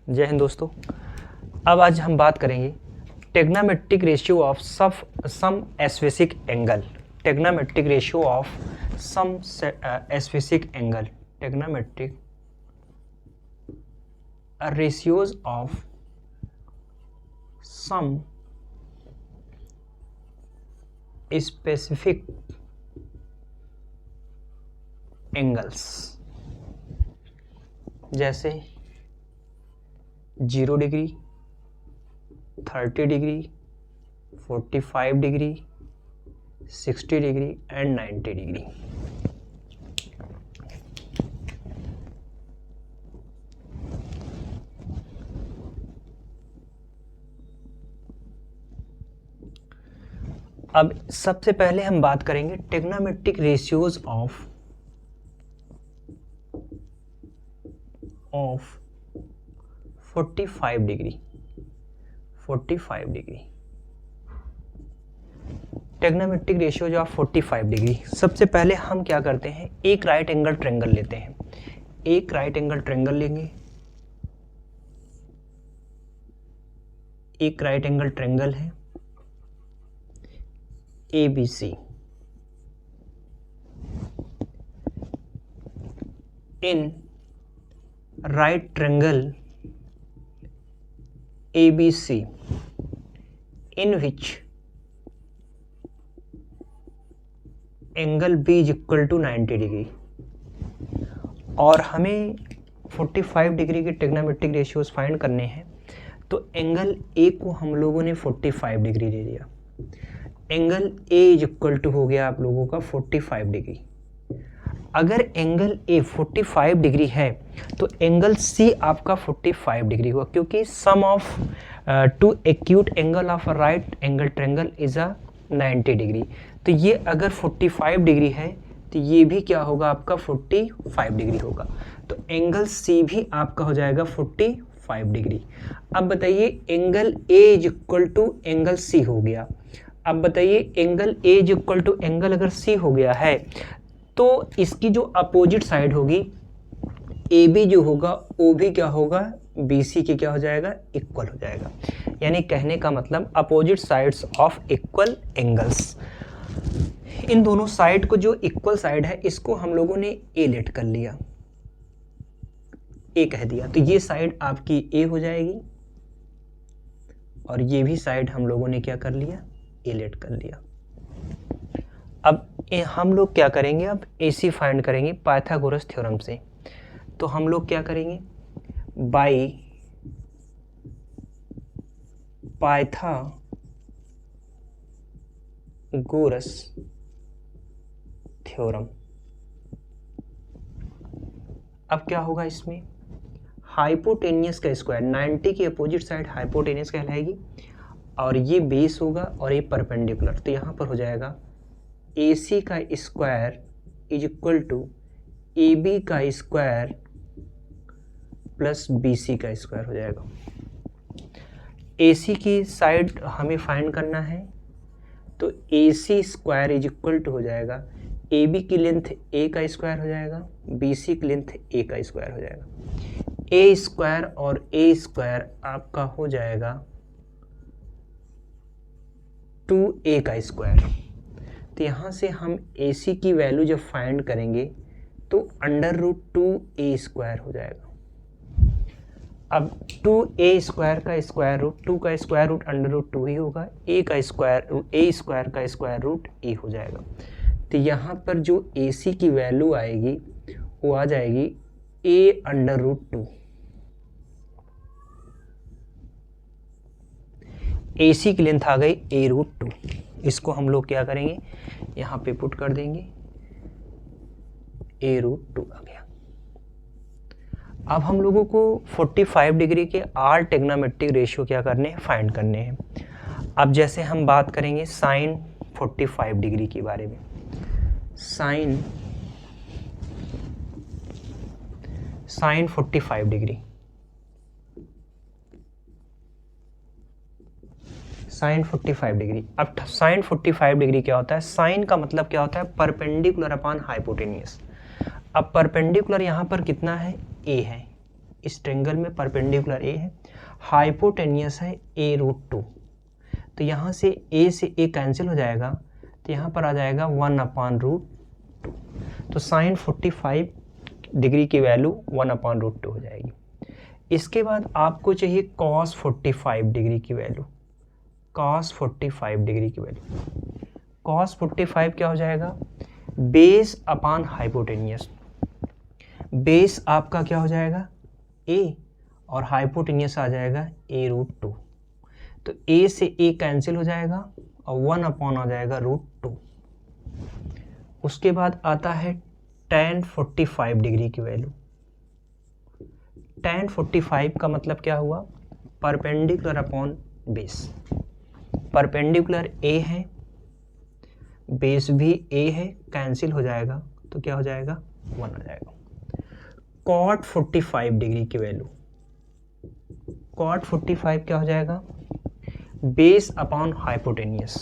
जय हिंद दोस्तों। अब आज हम बात करेंगे trigonometric ratio of some specific angle. Trigonometric ratio of some specific angle. Trigonometric ratios of some specific angles, जैसे 0 degree, 30 degree, 45 degree, 60 degree and 90 degree. अब सबसे पहले हम बात करेंगे trigonometric ratios of 45 degree. 45 degree trigonometric ratios of 45 degree. सबसे पहले हम क्या करते हैं, एक राइट एंगल ट्रायंगल लेते हैं। एक राइट एंगल ट्रायंगल लेंगे। एक राइट एंगल ट्रायंगल है ABC। In right triangle ABC in which angle B is equal to 90 degree, और हमें 45 डिग्री के ट्रिग्नोमेट्रिक रेशियोज फाइंड करने हैं। तो एंगल A को हम लोगों ने 45 डिग्री ले लिया। Angle A is equal to हो गया आप लोगों का 45 डिग्री। अगर एंगल A 45 डिग्री है तो एंगल C आपका 45 डिग्री होगा, क्योंकि sum of two acute angle of a right angle triangle is a 90 degree. तो ये अगर 45 डिग्री है तो ये भी क्या होगा, आपका 45 डिग्री होगा। तो एंगल C भी आपका हो जाएगा 45 डिग्री। अब बताइए angle A is equal to angle C हो गया। अब बताइए angle A is equal to angle अगर C हो गया है तो इसकी जो अपोजिट साइड होगी AB जो होगा वो भी क्या होगा, BC के क्या हो जाएगा, इक्वल हो जाएगा। यानी कहने का मतलब opposite sides of equal angles. इन दोनों साइड को जो इक्वल साइड है इसको हम लोगों ने A लेट कर लिया, A कह दिया। तो ये साइड आपकी A हो जाएगी और ये भी साइड हम लोगों ने क्या कर लिया, A लेट कर लिया। अब हम लोग क्या करेंगे, अब AC फाइंड करेंगे पाइथागोरस थ्योरम से। तो हम लोग क्या करेंगे, बाय पाइथागोरस थ्योरम। अब क्या होगा इसमें, हाइपोटेनियस का स्क्वायर, 90 की अपोजिट साइड हाइपोटेनियस कहलाएगी, और ये बेस होगा और ये परपेंडिकुलर। तो यहाँ पर हो जाएगा AC का square is equal to AB का स्क्वायर प्लस BC का स्क्वायर हो जाएगा। AC की साइड हमें फाइंड करना है, तो AC square is equal to हो जाएगा AB की लेंथ A का स्क्वायर हो जाएगा, BC की लेंथ A का स्क्वायर हो जाएगा। A स्क्वायर और A स्क्वायर आपका हो जाएगा 2A का स्क्वायर। तो यहाँ से हम AC की वैल्यू जब फाइंड करेंगे तो √2A स्क्वायर हो जाएगा। अब 2A स्क्वायर का स्क्वायर रूट, 2 का स्क्वायर रूट √2 ही होगा, A स्क्वायर का स्क्वायर रूट A हो जाएगा। तो यहाँ पर जो AC की वैल्यू आएगी वो आ जाएगी A√2। AC की लेंथ आ गई A√2। इसको हम लोग क्या करेंगे, यहाँ पे पुट कर देंगे, A√2 आ गया। अब हम लोगों को 45 डिग्री के आर ट्रिग्नोमेट्रिक रेशियो क्या करने हैं, फाइंड करने हैं। अब जैसे हम बात करेंगे साइन 45 डिग्री के बारे में। Sine 45 degree, sine 45 degree. अब साइन 45 डिग्री क्या होता है, साइन का मतलब क्या होता है, परपेंडिकुलर अपॉन हाइपोटेनियस। अब परपेंडिकुलर यहाँ पर कितना है, ए है, इस ट्रायंगल में परपेंडिकुलर ए है, हाइपोटेनियस है a√2। तो यहाँ से a से a कैंसिल हो जाएगा, तो यहाँ पर आ जाएगा 1/√2। तो साइन 45 डिग्री की वैल्यू 1/√2 हो जाएगी। इसके बाद आपको चाहिए कॉस 45 डिग्री की वैल्यू। कॉस 45 डिग्री की वैल्यू, कॉस 45 क्या हो जाएगा, बेस अपान हाइपोटेनियस। बेस आपका क्या हो जाएगा a और हाइपोटेनियस आ जाएगा a√2। तो a से a कैंसिल हो जाएगा और 1 आ जाएगा √2। उसके बाद आता है tan 45 डिग्री की वैल्यू। tan 45 का मतलब क्या हुआ, perpendicular upon base. Perpendicular a है, बेस भी a है, कैंसिल हो जाएगा तो क्या हो जाएगा 1 आ जाएगा। cot 45 डिग्री की वैल्यू, cot 45 क्या हो जाएगा, बेस अपॉन हाइपोटेनियस।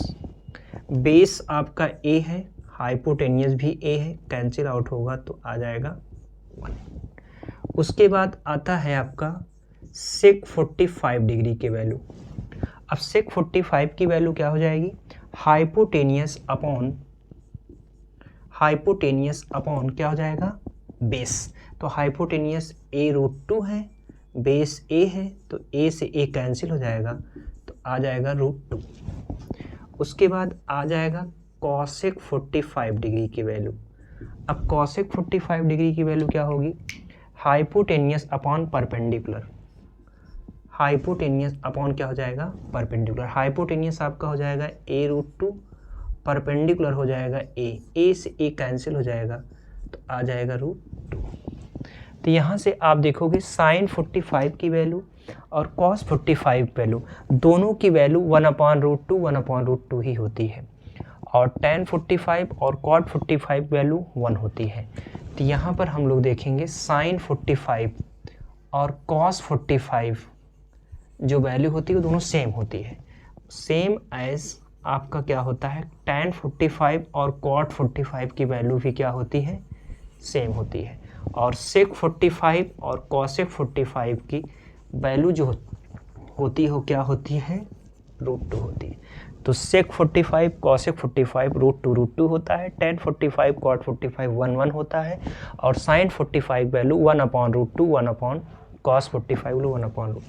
बेस आपका a है, हाइपोटेनियस भी a है, कैंसिल आउट होगा तो आ जाएगा 1। उसके बाद आता है आपका sec 45 डिग्री की वैल्यू। अब sec 45 की वैल्यू क्या हो जाएगी, हाइपोटेनियस अपॉन क्या हो जाएगा, बेस। तो हाइपोटेनियस a√2 है, बेस a है, तो a से a कैंसिल हो जाएगा तो आ जाएगा √2। उसके बाद आ जाएगा cosec 45 डिग्री की वैल्यू। अब cosec 45 डिग्री की वैल्यू क्या होगी, hypotenuse upon perpendicular. Hypotenuse upon क्या हो जाएगा, परपेंडिकुलर। हाइपोटेनियस आपका हो जाएगा a√2, परपेंडिकुलर हो जाएगा a से a कैंसिल हो जाएगा तो आ जाएगा √2। तो यहाँ से आप देखोगे साइन 45 की वैल्यू और कॉस 45 वैल्यू, दोनों की वैल्यू 1/√2 ही होती है, और tan 45 और cot 45 वैल्यू 1 होती है। तो यहाँ पर हम लोग देखेंगे साइन 45 और cos 45 जो वैल्यू होती है वो दोनों सेम होती है, सेम एज आपका क्या होता है tan 45 और cot 45 की वैल्यू भी क्या होती है, सेम होती है। और sec 45 और cosec 45 की वैल्यू जो होती है क्या होती है, √2 होती है। तो sec 45 cosec 45 √2 होता है, tan 45 cot 45 1 होता है, और sin 45 वैल्यू 1/√2 1/cos 45 वैल्यू 1/√2।